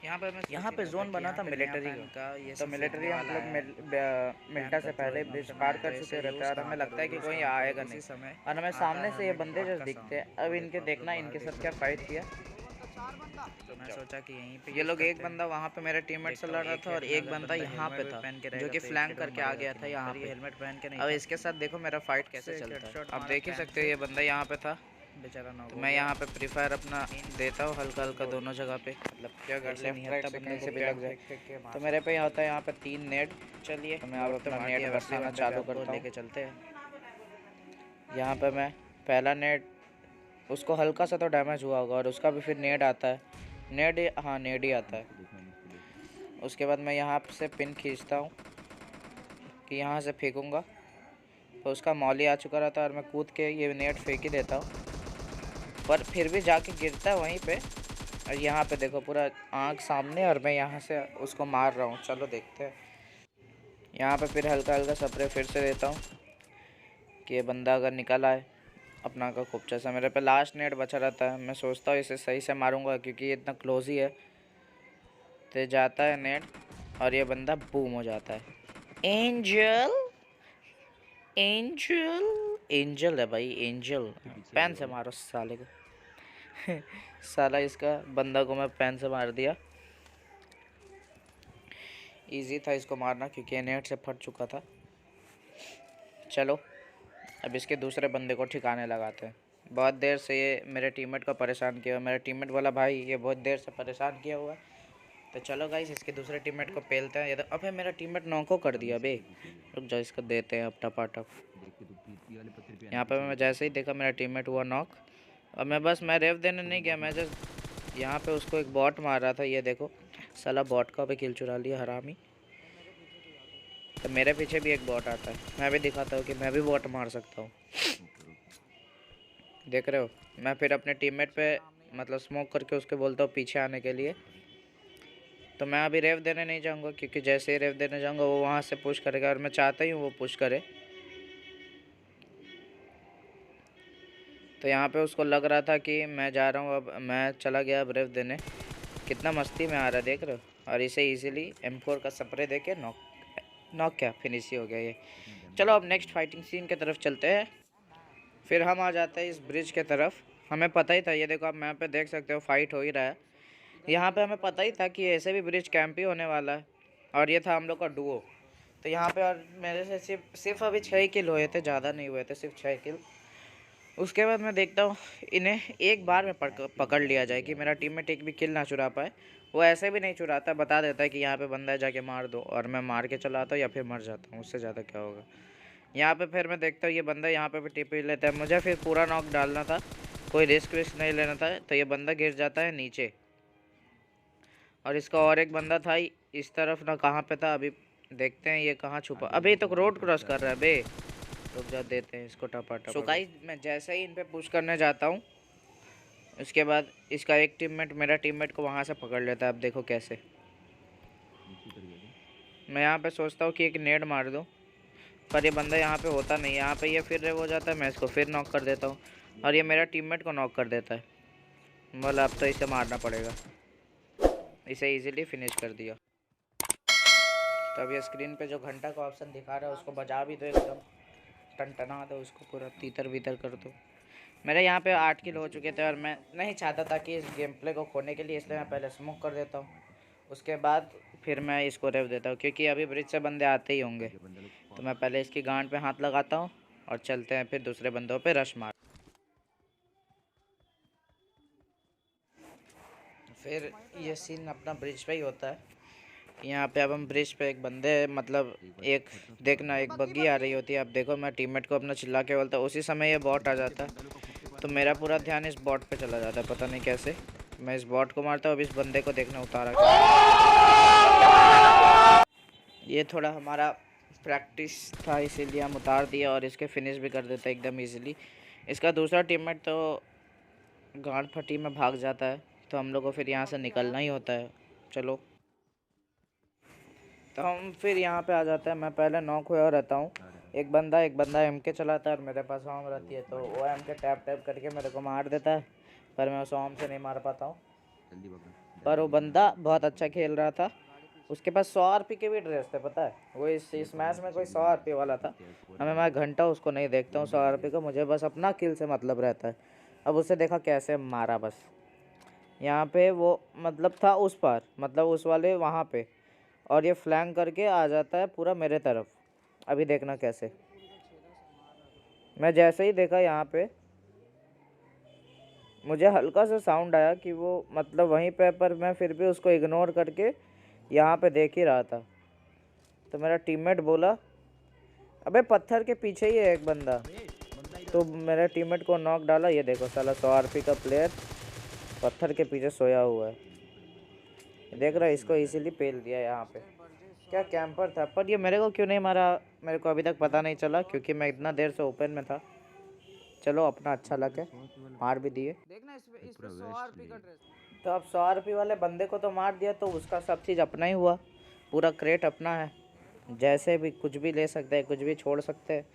यहाँ पे जोन बना था मिलिट्री का, तो मिलिट्री हम लोग मिल्टा से पहले ब्रिज पार कर चुके रहते हैं और हमें लगता है कि कोई आएगा नहीं, और हमें सामने से ये बंदे जो दिखते हैं। अब इनके देखना इनके साथ क्या फाइट किया। तो मैं सोचा कि यहीं पे ये लोग एक बंदा वहाँ पे मेरे टीममेट से लड़ रहा था और एक बंदा यहाँ पे था जो कि फ्लैंक करके आ गया था यहाँ पे। हेलमेट पहन के नहीं अब था। इसके साथ देखो मेरा फाइट कैसे चलता है, आप देख ही सकते हो। ये बंदा यहाँ पे था, बेचारा नॉक तो हो मैं गया। यहाँ पे प्री फायर अपना देता हूँ हल्का हल्का दोनों जगह पे, मतलब क्या कर लेफ्ट राइट से कहीं से भी लग जाए। तो मेरे पे होता है यहाँ पे 3 नेट। चलिए तो मैं अब अपना नेट बरसाना चालू करता हूँ। लेके चलते हैं। यहाँ पे मैं पहला नेट, उसको हल्का सा तो डैमेज हुआ होगा और उसका भी फिर नेट आता है। नेट, हाँ नेट ही आता है। उसके बाद मैं यहाँ से पिन खींचता हूँ कि यहाँ से फेंकूँगा, तो उसका मौली आ चुका रहता है और मैं कूद के ये नेट फेंक ही देता हूँ, पर फिर भी जाके गिरता है वहीं पे। और यहाँ पे देखो पूरा आँख सामने और मैं यहाँ से उसको मार रहा हूँ। चलो देखते हैं। यहाँ पे फिर हल्का हल्का स्प्रे फिर से देता हूँ कि ये बंदा अगर निकल आए अपना का खूबचा सा। मेरे पे लास्ट नेट बचा रहता है, मैं सोचता हूँ इसे सही से मारूंगा क्योंकि ये इतना क्लोज ही है। तो जाता है नेट और ये बंदा बूम हो जाता है। एंजल, एंजल, एंजल है भाई, एंजल। पैन से मारो साले को। साला इसका बंदा को मैं पैन से मार दिया। इजी था इसको मारना क्योंकि नेट से फट चुका था। चलो अब इसके दूसरे बंदे को ठिकाने लगाते हैं। बहुत देर से ये मेरे टीममेट को परेशान किया, मेरा टीममेट वाला भाई ये बहुत देर से परेशान किया हुआ है। तो चलो गाइस इसके दूसरे टीममेट को पेलते हैं। ये तो अबे मेरा टीममेट नॉको कर दिया बे। रुक जाओ इसको देते हैं अब टपाटप। यहाँ पे मैं जैसे ही देखा मेरा टीममेट हुआ नॉक, और मैं रेव देने नहीं गया, मैं जस्ट यहाँ पे उसको एक बॉट मार रहा था। ये देखो साला बॉट का भी किल चुरा लिया हरामी। तो मेरे पीछे भी एक बॉट आता है, मैं भी दिखाता हूँ कि मैं भी बॉट मार सकता हूँ। देख रहे हो, मैं फिर अपने टीममेट पे मतलब स्मोक करके उसके बोलता हूँ पीछे आने के लिए। तो मैं अभी रेव देने नहीं जाऊँगा क्योंकि जैसे ही रेव देने जाऊँगा वो वहाँ से पुश करेगा और मैं चाहता ही हूँ वो पुश करे। तो यहाँ पे उसको लग रहा था कि मैं जा रहा हूँ, अब मैं चला गया अब रेव देने। कितना मस्ती में आ रहा है देख रहे हो, और इसे इजीली M4 का स्प्रे दे के नॉक, नॉक क्या फिनिश ही हो गया ये। चलो अब नेक्स्ट फाइटिंग सीन की तरफ चलते हैं। फिर हम आ जाते हैं इस ब्रिज के तरफ। हमें पता ही था, ये देखो आप मैप पे देख सकते हो फाइट हो ही रहा है। यहाँ पे हमें पता ही था कि ऐसे भी ब्रिज कैंप ही होने वाला है, और ये था हम लोग का डुओ। तो यहाँ पे और मेरे से सिर्फ अभी 6 किल हुए थे, ज़्यादा नहीं हुए थे, सिर्फ 6 किल। उसके बाद मैं देखता हूँ इन्हें एक बार में पकड़ लिया जाए कि मेरा टीम में एक भी किल ना चुरा पाए। वो ऐसे भी नहीं चुराता, बता देता है कि यहाँ पे बंदा है जाके मार दो, और मैं मार के चला आता हूँ या फिर मर जाता हूँ, उससे ज़्यादा क्या होगा। यहाँ पे फिर मैं देखता हूँ ये बंदा यहाँ पे भी टिप लेता है। मुझे फिर पूरा नॉक डालना था, कोई रिस्क विस्क नहीं लेना था। तो ये बंदा गिर जाता है नीचे, और इसका और एक बंदा था इस तरफ ना, कहाँ पे था अभी देखते हैं ये कहाँ छुपा। अभी तो रोड क्रॉस कर रहा है बे। रुक जा देते हैं इसको टपाटप। सो गाइस मैं जैसे ही इन पे पुश करने जाता हूँ, उसके बाद इसका एक टीममेट मेरा टीममेट को वहाँ से पकड़ लेता है। अब देखो कैसे। मैं यहाँ पे सोचता हूँ कि एक नेड मार दूँ, पर ये बंदा यहाँ पे होता नहीं। यहाँ पे ये फिर रेव हो जाता है, मैं इसको फिर नॉक कर देता हूँ, और ये मेरा टीममेट को नॉक कर देता है। मतलब अब तो इसे मारना पड़ेगा। इसे इजीली फिनिश कर दिया। तो अब ये स्क्रीन पे जो घंटा का ऑप्शन दिखा रहा है उसको बजा भी दो, एकदम टनटना दो उसको, पूरा तीतर बीतर कर दो। मेरे यहाँ पे 8 किल हो चुके थे और मैं नहीं चाहता था कि इस गेम प्ले को खोने के लिए, इसलिए मैं पहले स्मोक कर देता हूँ। उसके बाद फिर मैं इसको रेव देता हूँ क्योंकि अभी ब्रिज से बंदे आते ही होंगे। तो मैं पहले इसकी गांड पे हाथ लगाता हूँ और चलते हैं फिर दूसरे बंदों पे रश मार। फिर ये सीन अपना ब्रिज पे ही होता है। यहाँ पे अब हम ब्रिज पे एक बंदे मतलब एक देखना एक बग्गी आ रही होती है। अब देखो मैं टीममेट को अपना चिल्ला के बोलता, उसी समय ये बॉट आ जाता है। तो मेरा पूरा ध्यान इस बॉट पे चला जाता है, पता नहीं कैसे। मैं इस बॉट को मारता हूँ, अब इस बंदे को देखना उतारा ये थोड़ा हमारा प्रैक्टिस था इसीलिए हम उतार दिया और इसके फिनिश भी कर देते एकदम इजीली। इसका दूसरा टीममेट तो गांड फटी में भाग जाता है, तो हम लोग को फिर यहाँ से निकलना ही होता है। चलो तो हम फिर यहाँ पे आ जाते हैं। मैं पहले नॉक हुआ रहता हूँ। एक बंदा MK चलाता है और मेरे पास ओम रहती है, तो वो MK टैप टैप करके मेरे को मार देता है, पर मैं उस ओम से नहीं मार पाता हूँ। पर वो बंदा बहुत अच्छा खेल रहा था। उसके पास 100 आरपी के भी ड्रेस थे, पता है। वो इस मैच में कोई 100 आरपी वाला था। हमें मैं घंटा उसको नहीं देखता हूँ 100 आरपी को, मुझे बस अपना किल से मतलब रहता है। अब उसे देखा कैसे मारा बस। यहाँ पे वो मतलब था उस पार, मतलब उस वाले वहाँ पे, और ये फ्लैंक करके आ जाता है पूरा मेरे तरफ। अभी देखना कैसे। मैं जैसे ही देखा यहाँ पे, मुझे हल्का सा साउंड आया कि वो मतलब वहीं पे, पर मैं फिर भी उसको इग्नोर करके यहाँ पे देख ही रहा था। तो मेरा टीममेट बोला अबे पत्थर के पीछे ही है एक बंदा। तो मेरे टीममेट को नॉक डाला। ये देखो साला 100 आरपी का प्लेयर पत्थर के पीछे सोया हुआ है। देख रहा है, इसको इजीली पेल दिया यहाँ पे। क्या कैंपर था, पर ये मेरे को क्यों नहीं मारा मेरे को अभी तक पता नहीं चला, क्योंकि मैं इतना देर से ओपन में था। चलो अपना अच्छा लक है, मार भी दिए। देखना इस पे 100 आरपी का ड्रेस। तो अब 100 आरपी वाले बंदे को तो मार दिया, तो उसका सब चीज़ अपना ही हुआ। पूरा क्रेट अपना है, जैसे भी कुछ भी ले सकते हैं, कुछ भी छोड़ सकते हैं।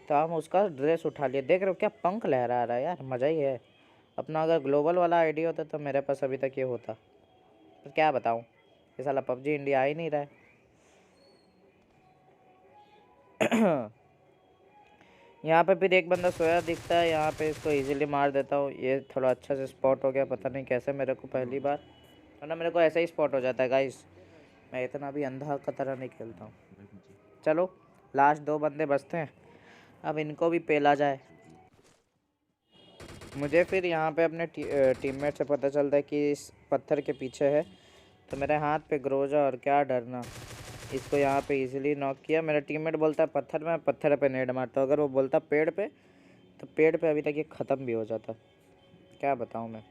तो हम उसका ड्रेस उठा लिए। देख रहे हो क्या पंख लहरा रहा है यार, मज़ा ही है। अपना अगर ग्लोबल वाला आईडी होता तो मेरे पास अभी तक ये होता। तो क्या बताऊँ, ये साला पबजी इंडिया आ ही नहीं रहा है। यहाँ पे फिर एक बंदा सोया दिखता है, यहाँ पे इसको इजीली मार देता हूँ। ये थोड़ा अच्छा से स्पॉट हो गया, पता नहीं कैसे मेरे को पहली बार, वरना मेरे को ऐसा ही स्पॉट हो जाता है गाइस। मैं इतना भी अंधा का तरह नहीं खेलता हूँ। चलो लास्ट 2 बंदे बचते हैं, अब इनको भी पेला जाए। मुझे फिर यहाँ पे अपने टीममेट से पता चलता है कि इस पत्थर के पीछे है। तो मेरे हाथ पे ग्रोजा, और क्या डरना। इसको यहाँ पे इजीली नॉक किया। मेरा टीममेट बोलता है पत्थर में, पत्थर पे नेड मारता हूँ। अगर वो बोलता पेड़ पे, तो पेड़ पे अभी तक ये ख़त्म भी हो जाता। क्या बताऊँ मैं,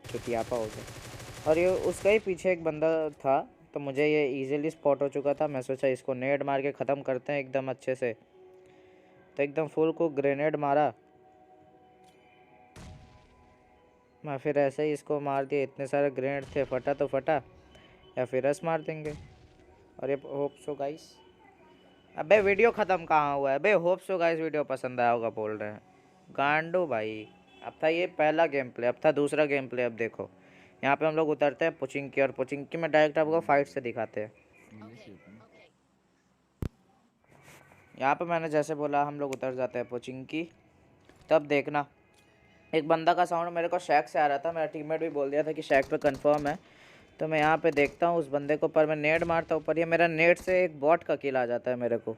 चुतियापा हो गया। और ये उसका ही पीछे एक बंदा था, तो मुझे ये इजीली स्पॉट हो चुका था। मैं सोचा इसको नेड मार के ख़त्म करते हैं एकदम अच्छे से। तो एकदम फुल को ग्रेनेड मारा मैं, फिर ऐसे ही इसको मार दिया। इतने सारे ग्रेनेड थे, फटा तो फटा, या फिर रस मार देंगे। और ये होप सो गाइस, अबे वीडियो ख़त्म कहाँ हुआ है बे। होप सो गाइस वीडियो पसंद आया होगा बोल रहे हैं, गांडो भाई। अब था ये पहला गेम प्ले, अब था दूसरा गेम प्ले। अब देखो यहाँ पे हम लोग उतरते हैं पुचिंकी, और पुचिंकी में डायरेक्ट आपको फाइट से दिखाते हैं। यहाँ पे मैंने जैसे बोला हम लोग उतर जाते हैं पुचिंकी। तब देखना एक बंदा का साउंड मेरे को शैक से आ रहा था। मेरा टीममेट भी बोल दिया था कि शैक पे कंफर्म है। तो मैं यहाँ पे देखता हूँ उस बंदे को, पर मैं नेड मारता हूँ, पर ये मेरा नेड से एक बॉट का किल आ जाता है मेरे को।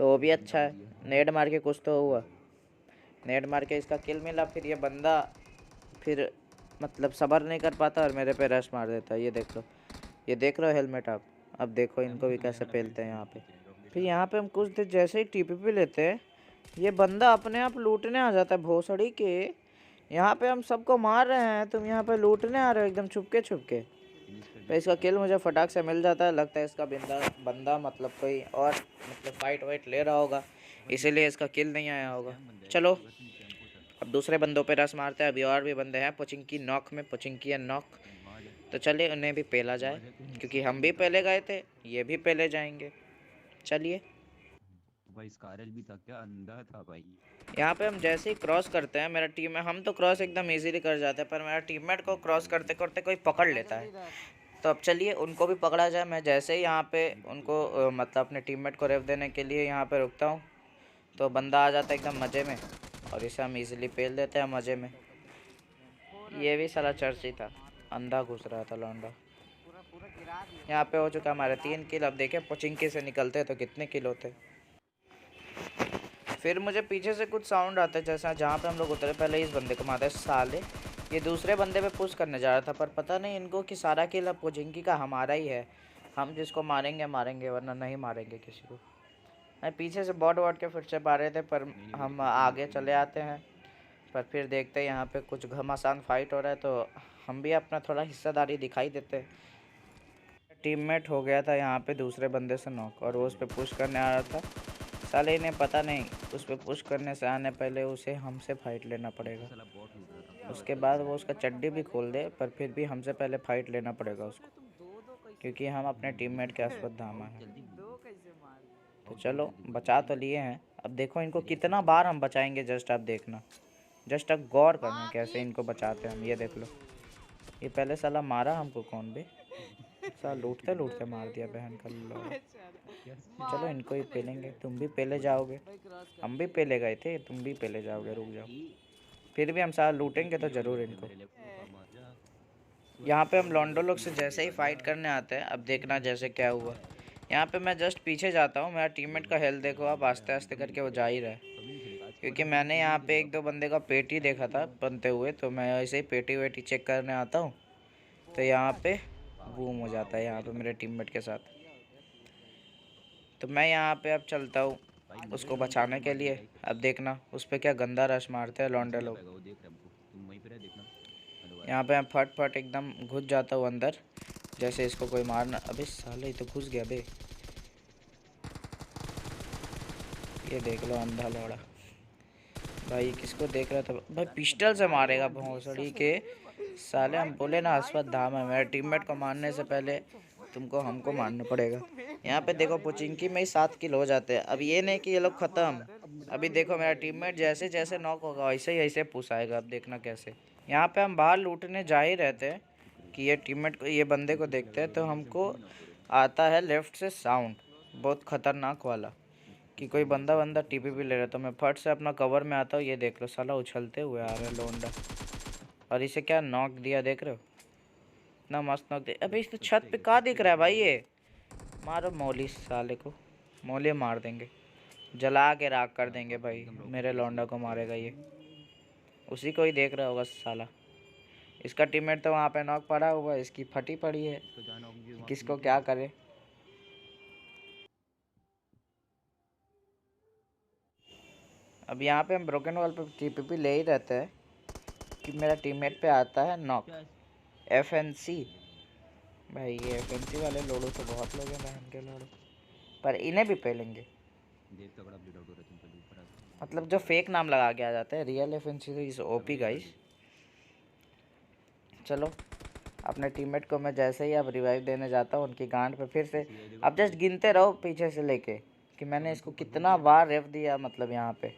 तो वो भी अच्छा है, नेड मार के कुछ तो हुआ। नेड मार के इसका किल मिला। फिर ये बंदा फिर मतलब सब्र नहीं कर पाता और मेरे पे रश मार देता है। ये देख लो, ये देख रहे हो हेलमेट आप। अब देखो इनको भी कैसे पेलते हैं यहाँ पे। फिर यहाँ पे हम कुछ देर जैसे ही टीपीपी लेते हैं, ये बंदा अपने आप लूटने आ जाता है भोसड़ी के। यहाँ पे हम सबको मार रहे हैं, तुम यहाँ पे लूटने आ रहे हो एकदम छुपके छुपके। तो इसका किल मुझे फटाक से मिल जाता है। लगता है इसका बंदा मतलब कोई और मतलब फाइट वाइट ले रहा होगा, इसीलिए इसका किल नहीं आया होगा। चलो अब दूसरे बंदों पे रस मारते हैं। अभी और भी बंदे हैं पुचिंकी नॉक में, पुचिंकी एंड नॉक। तो चलिए उन्हें भी पेला जाए, क्योंकि हम भी पहले गए थे, ये भी पहले जाएंगे। चलिए भाई स्कारज भी था क्या, अंधा था भाई। यहाँ पे हम जैसे ही क्रॉस करते हैं, मेरा टीम में हम तो क्रॉस एकदम इजीली कर जाते हैं, पर मेरा टीममेट को क्रॉस करते करते कोई पकड़ लेता है। तो अब चलिए उनको भी पकड़ा जाए। मैं जैसे ही यहाँ पे उनको मतलब अपने टीममेट को रेव देने के लिए यहाँ पे रुकता हूँ, तो बंदा आ जाता है एकदम मज़े में, और इसे हम इजीली पेल देते हैं मज़े में। ये भी सारा चर्च ही था, अंधा घुस रहा था लौंडा। यहाँ पे हो चुका हमारे 3 किल। अब देखें पुचिंकी से निकलते तो कितने किल होते। फिर मुझे पीछे से कुछ साउंड आता है, जैसा जहाँ पे हम लोग उतरे पहले इस बंदे को मारते साले। ये दूसरे बंदे पे पुश करने जा रहा था, पर पता नहीं इनको कि सारा किल अब पुचिंकी का हमारा ही है। हम जिसको मारेंगे मारेंगे, वरना नहीं मारेंगे किसी को। मैं पीछे से बॉट वॉट के फिर से पा रहे थे, पर हम आगे चले आते हैं। पर फिर देखते हैं यहाँ पे कुछ घमासान फाइट हो रहा है, तो हम भी अपना थोड़ा हिस्सेदारी दिखाई देते हैं। टीममेट हो गया था यहाँ पे दूसरे बंदे से नॉक, और वो उस पर पुश करने आ रहा था। साले इन्हें पता नहीं उस पर पुश करने से आने पहले उसे हमसे फाइट लेना पड़ेगा। उसके बाद वो उसका चड्डी भी खोल दे, पर फिर भी हमसे पहले फाइट लेना पड़ेगा उसको, क्योंकि हम अपने टीममेट के अस्पतामा हैं। तो चलो बचा तो लिए हैं। अब देखो इनको कितना बार हम बचाएंगे, जस्ट आप देखना, जस्ट आप गौर करना कैसे इनको बचाते हैं हम। ये देख लो, ये पहले साला मारा हमको कौन बे? साला लूटते लूटते मार दिया बहन का लौड़ा। चलो इनको ही पेलेंगे, तुम भी पेले जाओगे, भाई क्रॉस कर हम भी पेले गए थे, तुम भी पेले जाओगे, रुक जाओ। फिर भी हम साला लूटेंगे तो जरूर इनको। यहाँ पे हम लॉन्डो लोग से जैसे ही फाइट करने आते हैं, अब देखना जैसे क्या हुआ। यहाँ पे मैं जस्ट पीछे जाता हूँ, मेरा टीममेट का हेल्थ देखो आप, आस्ते आस्ते करके वो जा ही रहा है। क्योंकि मैंने यहाँ पे एक दो बंदे का पेटी देखा था बनते हुए, तो मैं ऐसे ही पेटी वेटी चेक करने आता हूँ, तो यहाँ पे बूम हो जाता है यहाँ पे मेरे टीममेट के साथ। तो मैं यहाँ पे अब चलता हूँ उसको बचाने के लिए। अब देखना उस पर क्या गंदा रश मारते हैं लॉन्डे लोग। यहाँ पे मैं फट फट एकदम घुस जाता हूँ अंदर, जैसे इसको कोई मारना। अबे साले, ये तो घुस गया बे। ये देख लो अंधा लौड़ा भाई, किसको देख रहा था भाई? पिस्टल से मारेगा भोसड़ी के साले। हम बोले ना अस्वत धाम है, मेरे टीममेट को मारने से पहले तुमको हमको मारना पड़ेगा। यहाँ पे देखो पोचिंकी में ही 7 किल हो जाते हैं। अब ये नहीं कि ये लोग ख़त्म, अभी देखो मेरा टीममेट जैसे जैसे नॉक होगा वैसे ही ऐसे पुसाएगा। अब देखना कैसे। यहाँ पे हम बाहर लूटने जा ही रहते हैं कि ये टीममेट को, ये बंदे को देखते हैं, तो हमको आता है लेफ़्ट से साउंड बहुत ख़तरनाक वाला कि कोई बंदा टीपीपी ले रहा है। तो मैं फट से अपना कवर में आता हूँ। ये देख लो साला उछलते हुए आ रहा है लोंडा, और इसे क्या नॉक दिया देख रहे हो? इतना मस्त नॉक दे। अबे इस तो छत पे कहाँ दिख रहा है भाई? ये मारो मौली साले को, मौली मार देंगे, जला के राख कर देंगे भाई। मेरे लौंडा को मारेगा ये, उसी को ही देख रहा होगा साला। इसका टीममेट तो वहाँ पे नॉक पड़ा हुआ है, इसकी फटी पड़ी है, किसको क्या करे। अब यहाँ पे हम ब्रोकन वॉल पे टीपीपी ले ही रहते हैं कि मेरा टीममेट पे आता है नॉक। एफएनसी भाई, ये एफएनसी वाले लोड़ो तो बहुत लोग हैं बहन के लोड़ो, पर इन्हें भी पेलेंगे। मतलब जो फेक नाम लगा के आ जाते हैं, रियल एफएनसी तो इज ओपी गाइस। चलो अपने टीममेट को मैं जैसे ही अब रिवाइव देने जाता हूँ उनकी गांड पे फिर से। अब जस्ट गिनते रहो पीछे से लेके कि मैंने इसको कितना बार रेफ दिया, मतलब यहाँ पे।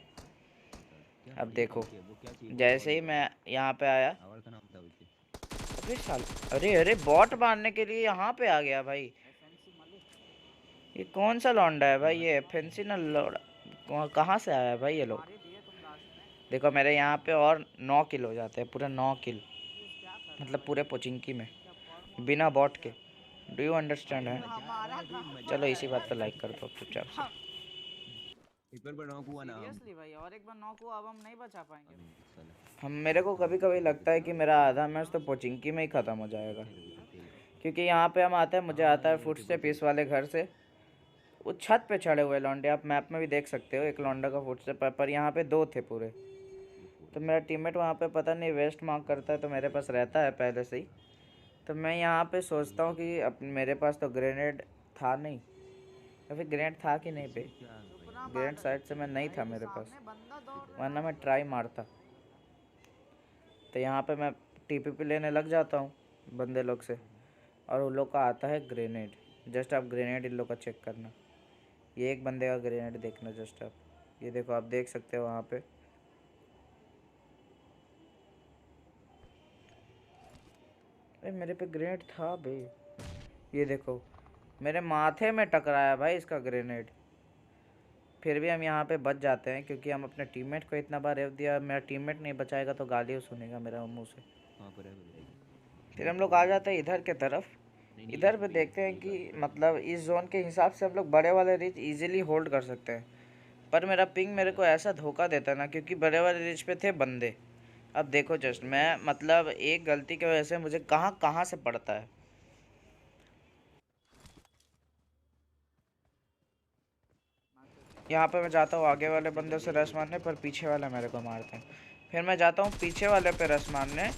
अब देखो जैसे ही मैं यहाँ पे आया, अरे साल, अरे अरे बॉट मारने के लिए यहाँ पे आ गया भाई। ये कौन सा लौंडा है भाई? ये एफएनसी ना लौंडा कहाँ से आया है भाई? ये लोग देखो मेरे यहाँ पे और 9 किल हो जाते हैं, पूरे 9 किल, मतलब पूरे पोचिंकी में बिना बॉट के। डू यू अंडरस्टैंड है? चलो इसी बात पे लाइक कर दो चुपचाप से। सीरियसली भाई, और एक बार नॉक हुआ, अब हम नहीं बचा पाएंगे। मेरे को कभी कभी लगता है कि मेरा आधा मैच तो पोचिंकी में ही ख़त्म हो जाएगा, क्योंकि यहाँ पे हम आते हैं, मुझे आता है फुट से पीस वाले घर से। वो छत पे चढ़े हुए लौंडे, आप मैप में भी देख सकते हो, एक लौंडा का फुट से पर यहाँ पे 2 थे पूरे। तो मेरा टीममेट वहाँ पे पता नहीं वेस्ट मार्क करता है, तो मेरे पास रहता है पहले से ही। तो मैं यहाँ पे सोचता हूँ कि अब मेरे पास तो ग्रेनेड था नहीं, या फिर ग्रेनेड था कि नहीं पे, ग्रेनेड साइड से मैं नहीं था मेरे पास, वरना मैं ट्राई मारता। तो यहाँ पे मैं टीपीपी लेने लग जाता हूँ बंदे लोग से, और उन लोग का आता है ग्रेनेड। जस्ट आप ग्रेनेड इन लोग का चेक करना, ये एक बंदे का ग्रेनेड देखना जस्ट आप, ये देखो आप देख सकते हो वहाँ पे। अरे मेरे पे ग्रेनेड था बे, ये देखो मेरे माथे में टकराया भाई इसका ग्रेनेड। फिर भी हम यहाँ पे बच जाते हैं, क्योंकि हम अपने टीममेट को इतना बार रेव दिया। मेरा टीममेट नहीं बचाएगा तो गाली सुनेगा मेरा मुंह से। फिर हम लोग आ जाते हैं इधर के तरफ। इधर पे देखते हैं कि मतलब इस जोन के हिसाब से हम लोग बड़े वाले रिच इजीली होल्ड कर सकते हैं, पर मेरा पिंग मेरे को ऐसा धोखा देता है ना, क्योंकि बड़े वाले रिच पे थे बंदे। अब देखो जस्ट मैं, मतलब एक गलती की वजह से मुझे कहाँ कहाँ से पड़ता है। यहाँ पे मैं जाता हूँ आगे वाले बंदे से रश मारने, पर पीछे वाले मेरे को मारते हैं। फिर मैं जाता हूँ पीछे वाले पे रश मारने,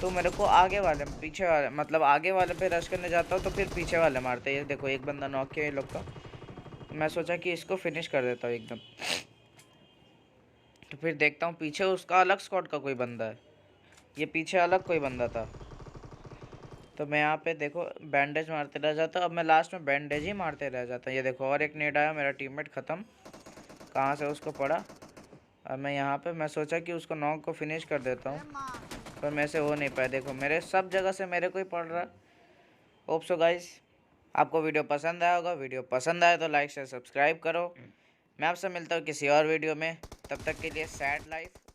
तो मेरे को आगे वाले, पीछे वाले, मतलब आगे वाले पे रश करने जाता हूँ तो फिर पीछे वाले मारते हैं। ये देखो एक बंदा नॉक किया ये लोग का, मैं सोचा कि इसको फिनिश कर देता हूँ एकदम। तो फिर देखता हूँ पीछे उसका अलग स्क्वाड का कोई बंदा है, ये पीछे अलग कोई बंदा था। तो मैं यहाँ पे देखो बैंडेज मारते रह जाता हूँ। अब मैं लास्ट में बैंडेज ही मारते रह जाता हूँ। ये देखो और एक नेट आया, मेरा टीममेट ख़त्म, कहाँ से उसको पड़ा। अब मैं यहाँ पे, मैं सोचा कि उसको नॉक को फिनिश कर देता हूँ, पर मेरे से हो नहीं पाया। देखो मेरे सब जगह से मेरे को ही पड़ रहा। होप सो गाइस आपको वीडियो पसंद आया होगा। वीडियो पसंद आए तो लाइक शेयर सब्सक्राइब करो। मैं आपसे मिलता हूँ किसी और वीडियो में। तब तक के लिए सैड लाइफ।